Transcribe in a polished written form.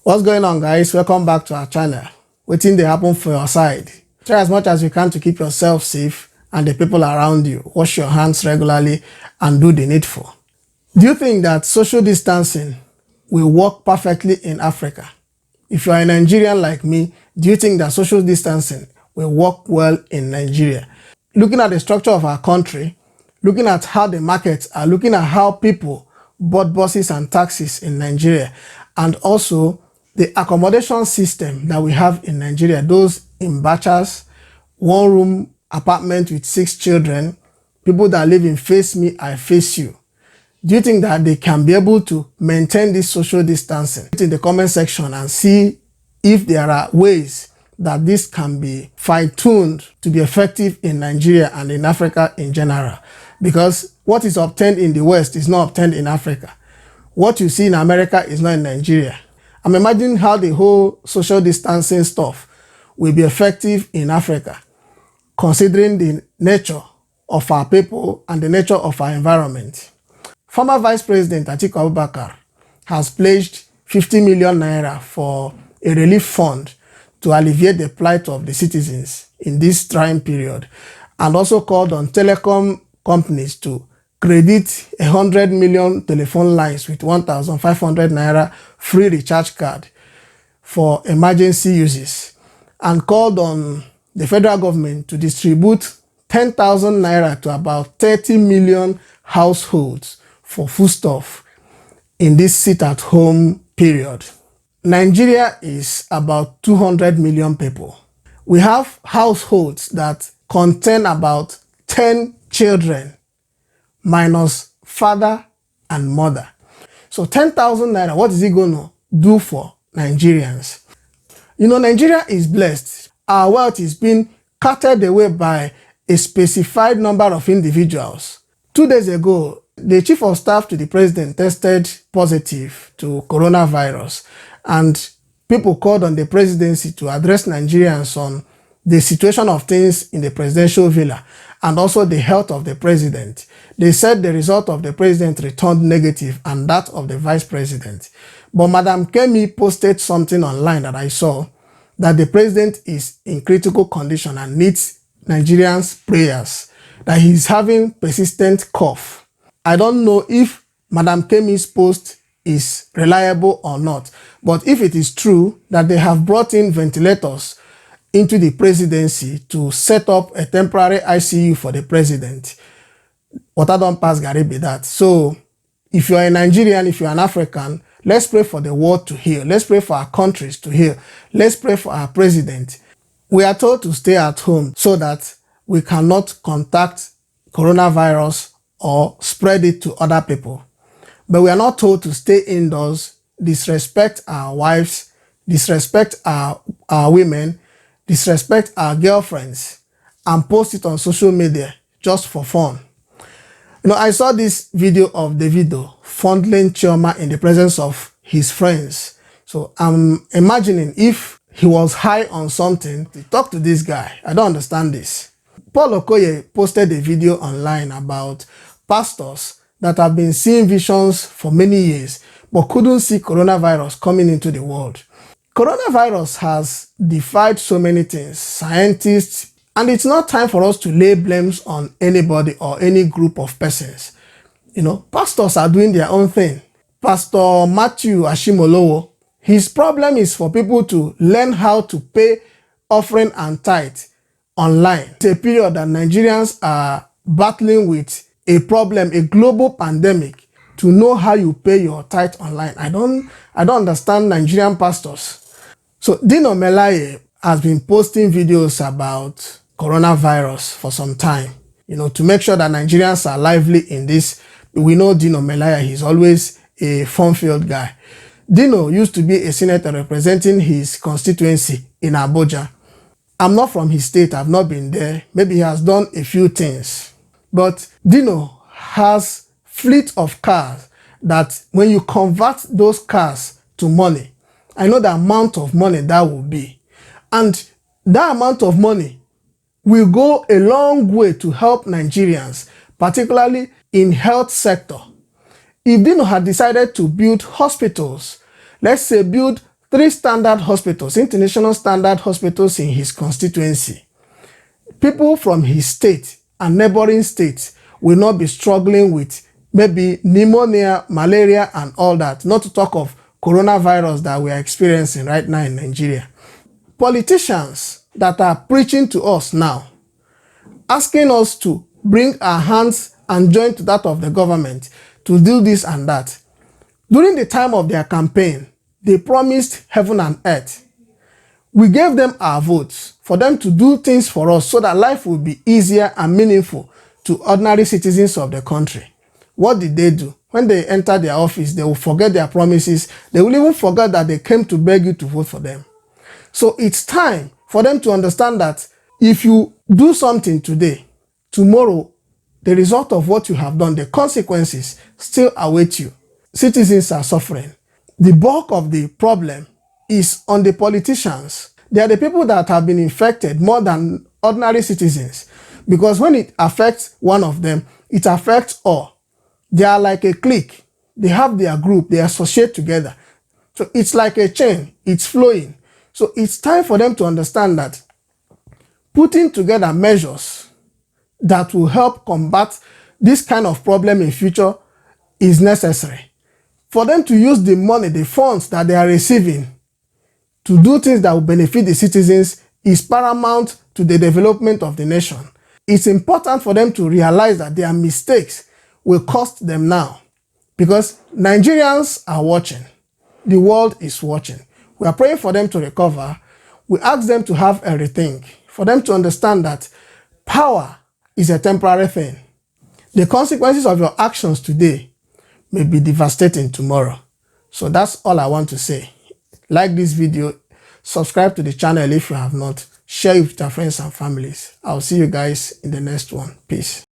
What's going on, guys? Welcome back to our channel. Wetin dey happen for your side? Try as much as you can to keep yourself safe and the people around you. Wash your hands regularly and do the needful. Do you think that social distancing will work perfectly in Africa? If you are a Nigerian like me, do you think that social distancing will work well in Nigeria? Looking at the structure of our country, looking at how the markets are, looking at how people bought buses and taxis in Nigeria, and also the accommodation system that we have in Nigeria, those in bachas, one-room apartment with 6 children, people that live in face me, I face you. Do you think that they can be able to maintain this social distancing? Put in the comment section and see if there are ways that this can be fine-tuned to be effective in Nigeria and in Africa in general. Because what is obtained in the West is not obtained in Africa. What you see in America is not in Nigeria. I'm imagining how the whole social distancing stuff will be effective in Africa, considering the nature of our people and the nature of our environment. Former Vice President Cike has pledged 50 million naira for a relief fund to alleviate the plight of the citizens in this trying period, and also called on telecom companies to credit 100 million telephone lines with 1,500 naira free recharge card for emergency uses, and called on the federal government to distribute 10,000 naira to about 30 million households for foodstuff in this sit-at-home period. Nigeria is about 200 million people. We have households that contain about 10 children minus father and mother. So 10,000 naira, what is it going to do for Nigerians? You know, Nigeria is blessed. Our wealth is being carted away by a specified number of individuals. 2 days ago, the chief of staff to the president tested positive to coronavirus, and people called on the presidency to address Nigerians on the situation of things in the presidential villa and also the health of the president. They said the result of the president returned negative and that of the vice president. But Madam Kemi posted something online that I saw, that the president is in critical condition and needs Nigerians' prayers, that he's having persistent cough. I don't know if Madam Kemi's post is reliable or not, but if it is true that they have brought in ventilators into the presidency to set up a temporary ICU for the president, water don't pass Gary be that. So if you're a Nigerian, if you're an African, let's pray for the world to heal. Let's pray for our countries to heal. Let's pray for our president. We are told to stay at home so that we cannot contact coronavirus or spread it to other people. But we are not told to stay indoors, disrespect our wives, disrespect our women, disrespect our girlfriends, and post it on social media just for fun. You know, I saw this video of Davido fondling Chioma in the presence of his friends. So I'm imagining if he was high on something to talk to this guy. I don't understand this. Paul Okoye posted a video online about pastors that have been seeing visions for many years but couldn't see coronavirus coming into the world. Coronavirus has defied so many things, scientists, and it's not time for us to lay blames on anybody or any group of persons. You know, pastors are doing their own thing. Pastor Matthew Ashimolowo, his problem is for people to learn how to pay offering and tithe online. It's a period that Nigerians are battling with a problem, a global pandemic, to know how you pay your tithe online. I don't understand Nigerian pastors. So Dino Melaye has been posting videos about coronavirus for some time, you know, to make sure that Nigerians are lively in this. We know Dino Melaye, he's always a fun-filled guy. Dino used to be a senator representing his constituency in Abuja. I'm not from his state, I've not been there. Maybe he has done a few things. But Dino has fleet of cars that when you convert those cars to money, I know the amount of money that will be. And that amount of money will go a long way to help Nigerians, particularly in health sector. If Dino had decided to build hospitals, let's say build 3 standard hospitals, international standard hospitals in his constituency. People from his state and neighboring states will not be struggling with maybe pneumonia, malaria, and all that, not to talk of coronavirus that we are experiencing right now in Nigeria. Politicians that are preaching to us now, asking us to bring our hands and join to that of the government to do this and that. During the time of their campaign, they promised heaven and earth. We gave them our votes for them to do things for us so that life will be easier and meaningful to ordinary citizens of the country. What did they do? When they enter their office, they will forget their promises. They will even forget that they came to beg you to vote for them. So it's time for them to understand that if you do something today, tomorrow, the result of what you have done, the consequences still await you. Citizens are suffering. The bulk of the problem is on the politicians. They are the people that have been infected more than ordinary citizens, because when it affects one of them, it affects all. They are like a clique. They have their group. They associate together. So it's like a chain. It's flowing. So it's time for them to understand that putting together measures that will help combat this kind of problem in future is necessary. For them to use the money, the funds that they are receiving to do things that will benefit the citizens is paramount to the development of the nation. It's important for them to realize that their mistakes will cost them now, because Nigerians are watching. The world is watching. We are praying for them to recover. We ask them to have a rethink, for them to understand that power is a temporary thing. The consequences of your actions today may be devastating tomorrow. So that's all I want to say. Like this video, subscribe to the channel if you have not, share it with your friends and families. I'll see you guys in the next one. Peace.